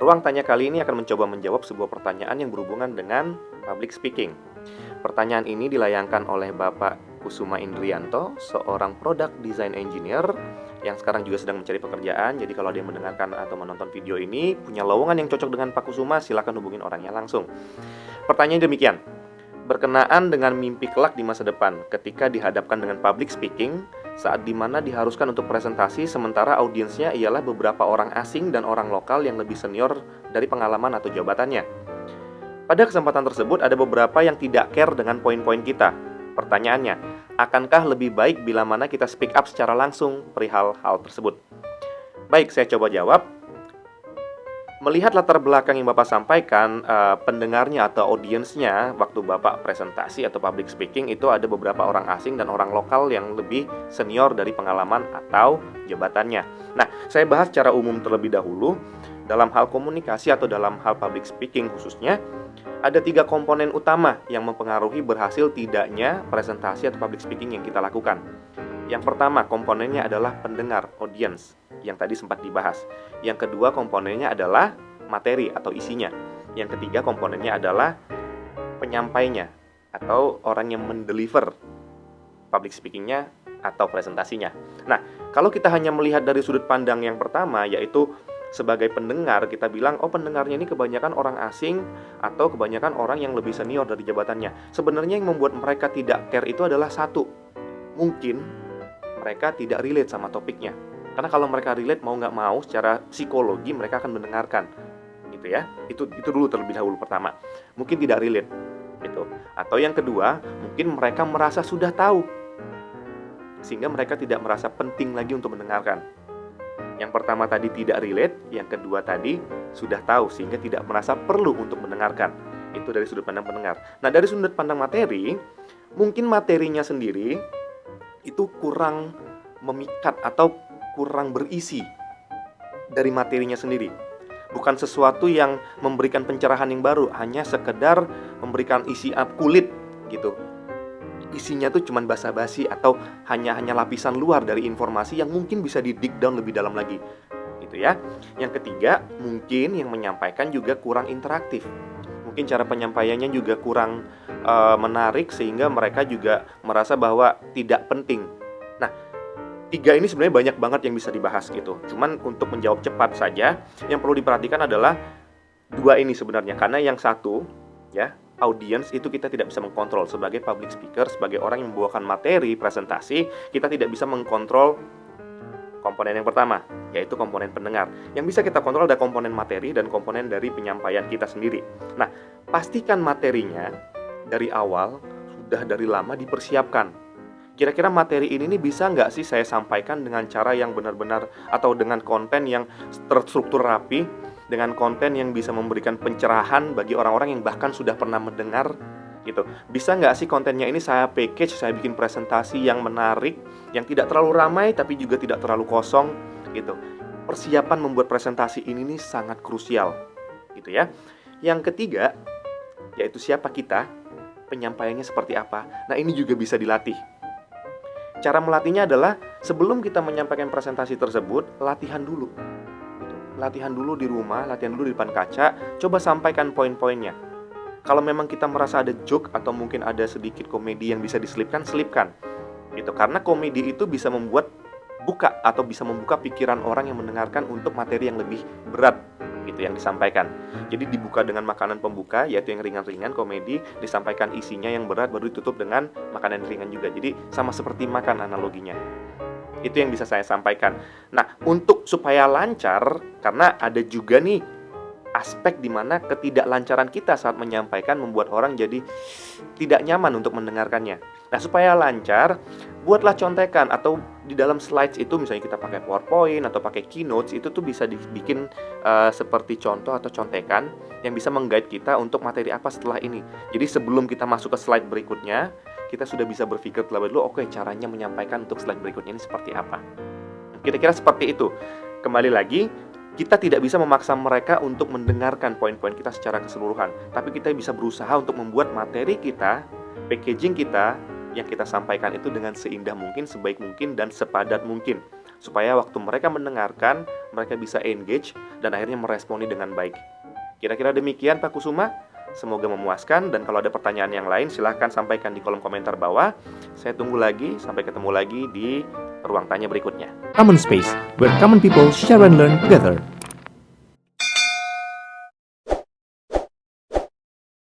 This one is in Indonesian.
Ruang tanya kali ini akan mencoba menjawab sebuah pertanyaan yang berhubungan dengan public speaking. Pertanyaan ini dilayangkan oleh Bapak Kusuma Indrianto, seorang product design engineer yang sekarang juga sedang mencari pekerjaan. Jadi kalau dia mendengarkan atau menonton video ini, punya lowongan yang cocok dengan Pak Kusuma, silakan hubungin orangnya langsung. Pertanyaannya demikian. Berkenaan dengan mimpi kelak di masa depan ketika dihadapkan dengan public speaking saat dimana diharuskan untuk presentasi sementara audiensnya ialah beberapa orang asing dan orang lokal yang lebih senior dari pengalaman atau jabatannya. Pada kesempatan tersebut ada beberapa yang tidak care dengan poin-poin kita. Pertanyaannya, akankah lebih baik bila mana kita speak up secara langsung perihal hal tersebut? Baik, saya coba jawab. Melihat latar belakang yang Bapak sampaikan, pendengarnya atau audiensnya waktu Bapak presentasi atau public speaking itu ada beberapa orang asing dan orang lokal yang lebih senior dari pengalaman atau jabatannya. Nah, saya bahas secara umum terlebih dahulu. Dalam hal komunikasi atau dalam hal public speaking khususnya, ada 3 komponen utama yang mempengaruhi berhasil tidaknya presentasi atau public speaking yang kita lakukan. Yang pertama komponennya adalah pendengar, audience, yang tadi sempat dibahas. Yang kedua komponennya adalah materi atau isinya. Yang ketiga komponennya adalah penyampainya atau orang yang mendeliver public speakingnya atau presentasinya. Nah, kalau kita hanya melihat dari sudut pandang yang pertama, yaitu sebagai pendengar, kita bilang, oh pendengarnya ini kebanyakan orang asing atau kebanyakan orang yang lebih senior dari jabatannya. Sebenarnya yang membuat mereka tidak care itu adalah satu, mungkin mereka tidak relate sama topiknya. Karena kalau mereka relate, mau nggak mau secara psikologi mereka akan mendengarkan, gitu ya. Itu dulu terlebih dahulu pertama. Mungkin tidak relate, gitu. Atau yang kedua, mungkin mereka merasa sudah tahu, sehingga mereka tidak merasa penting lagi untuk mendengarkan. Yang pertama tadi tidak relate, yang kedua tadi sudah tahu sehingga tidak merasa perlu untuk mendengarkan. Itu dari sudut pandang pendengar. Nah, dari sudut pandang materi, mungkin materinya sendiri itu kurang memikat atau kurang berisi dari materinya sendiri. Bukan sesuatu yang memberikan pencerahan yang baru, hanya sekedar memberikan isi kulit gitu. Isinya tuh cuman basa-basi atau hanya lapisan luar dari informasi yang mungkin bisa di-dig down lebih dalam lagi, gitu ya. Yang ketiga, mungkin yang menyampaikan juga kurang interaktif. Mungkin cara penyampaiannya juga kurang menarik sehingga mereka juga merasa bahwa tidak penting. Nah, 3 ini sebenarnya banyak banget yang bisa dibahas gitu. Cuman untuk menjawab cepat saja, yang perlu diperhatikan adalah 2 ini sebenarnya. Karena yang satu, ya, audience itu kita tidak bisa mengkontrol. Sebagai public speaker, sebagai orang yang membawakan materi presentasi, kita tidak bisa mengkontrol komponen yang pertama, yaitu komponen pendengar. Yang bisa kita kontrol ada komponen materi dan komponen dari penyampaian kita sendiri. Nah, pastikan materinya dari awal, sudah dari lama dipersiapkan. Kira-kira materi ini bisa nggak sih saya sampaikan dengan cara yang benar-benar atau dengan konten yang terstruktur rapi, dengan konten yang bisa memberikan pencerahan bagi orang-orang yang bahkan sudah pernah mendengar gitu. Bisa nggak sih kontennya ini saya package, saya bikin presentasi yang menarik, yang tidak terlalu ramai tapi juga tidak terlalu kosong gitu. Persiapan membuat presentasi ini nih sangat krusial gitu ya. Yang ketiga, yaitu siapa kita, penyampaiannya seperti apa. Nah, ini juga bisa dilatih. Cara melatihnya adalah sebelum kita menyampaikan presentasi tersebut, latihan dulu. Latihan dulu di rumah, latihan dulu di depan kaca, coba sampaikan poin-poinnya. Kalau memang kita merasa ada joke atau mungkin ada sedikit komedi yang bisa diselipkan, selipkan. Gitu. Karena komedi itu bisa membuat buka atau bisa membuka pikiran orang yang mendengarkan untuk materi yang lebih berat gitu yang disampaikan. Jadi dibuka dengan makanan pembuka, yaitu yang ringan-ringan, komedi, disampaikan isinya yang berat, baru ditutup dengan makanan ringan juga. Jadi sama seperti makan analoginya. Itu yang bisa saya sampaikan. Nah, untuk supaya lancar, karena ada juga nih aspek di mana ketidaklancaran kita saat menyampaikan membuat orang jadi tidak nyaman untuk mendengarkannya. Nah, supaya lancar, buatlah contekan atau di dalam slides itu misalnya kita pakai PowerPoint atau pakai Keynote, itu tuh bisa dibikin seperti contoh atau contekan yang bisa meng-guide kita untuk materi apa setelah ini. Jadi sebelum kita masuk ke slide berikutnya, kita sudah bisa berpikir terlebih dulu, oke, caranya menyampaikan untuk slide berikutnya ini seperti apa. Kira-kira seperti itu. Kembali lagi, kita tidak bisa memaksa mereka untuk mendengarkan poin-poin kita secara keseluruhan, tapi kita bisa berusaha untuk membuat materi kita, packaging kita yang kita sampaikan itu dengan seindah mungkin, sebaik mungkin, dan sepadat mungkin, supaya waktu mereka mendengarkan, mereka bisa engage dan akhirnya meresponi dengan baik. Kira-kira demikian Pak Kusuma. Semoga memuaskan, dan kalau ada pertanyaan yang lain silahkan sampaikan di kolom komentar bawah. Saya tunggu lagi, sampai ketemu lagi di ruang tanya berikutnya. Common Space, where common people share and learn together.